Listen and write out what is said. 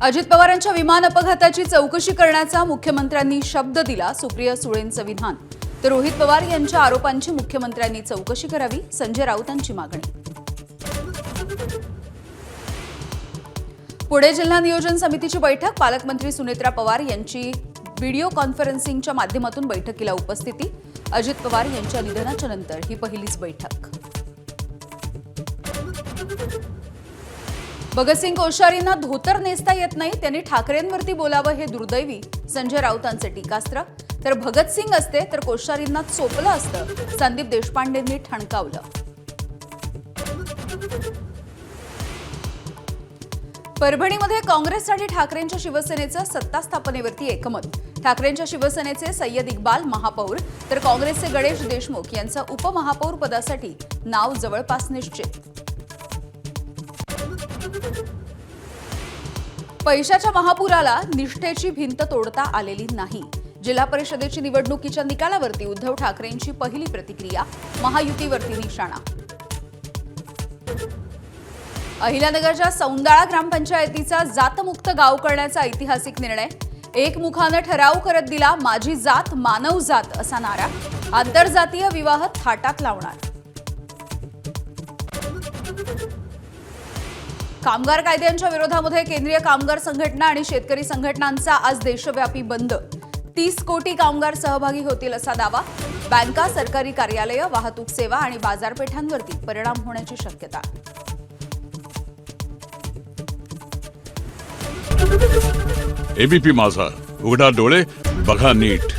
अजित पवारांच्या विमान अपघाताची चौकशी करण्याचा मुख्यमंत्र्यांनी शब्द दिला. सुप्रिया सुळेंचं विधान. तर रोहित पवार यांच्या आरोपांची मुख्यमंत्र्यांनी चौकशी करावी, संजय राऊतांची मागणी. पुणे जिल्हा नियोजन समितीची बैठक. पालकमंत्री सुनेत्रा पवार यांची व्हिडिओ कॉन्फरन्सिंगच्या माध्यमातून बैठकीला उपस्थिती. अजित पवार यांच्या निधनाच्या नंतर ही पहिलीच बैठक. भगतसिंग कोश्यारींना धोतर नेसता येत नाही, त्यांनी ठाकरेंवरती बोलावं हे दुर्दैवी, संजय राऊतांचे टीकास्त्र. तर भगतसिंग असते तर कोश्यारींना चोपलं असतं, संदीप देशपांडेंनी ठणकावलं. परभणीमध्ये काँग्रेस आणि ठाकरेंच्या शिवसेनेचं सत्ता स्थापनेवरती एकमत. ठाकरेंच्या शिवसेनेचे सय्यद इक्बाल महापौर तर काँग्रेसचे गणेश देशमुख यांचं उपमहापौर पदासाठी नाव जवळपास निश्चित. पैशाच्या महापुराला निष्ठेची भिंत तोडता आलेली नाही. जिल्हा परिषदेची निवडणुकीच्या निकालावरती उद्धव ठाकरेंची पहिली प्रतिक्रिया. महायुतीवरती निशाणा. अहिल्यानगरच्या सौंदाळा ग्रामपंचायतीचा जातमुक्त गाव करण्याचा ऐतिहासिक निर्णय. एकमुखानं ठराव करत दिला, माझी जात मानव जात असा नारा. आंतरजातीय विवाह थाटात लावणार. कामगार कायद्यांच्या विरोधामध्ये केंद्रीय कामगार संघटना आणि शेतकरी संघटनांचा आज देशव्यापी बंद. 30 कोटी कामगार सहभागी होतील असा दावा. बँका, सरकारी कार्यालय, वाहतूक सेवा आणि बाजारपेठांवरती परिणाम होण्याची शक्यता. एबीपी माझा, उघडा डोळे बघा नीट.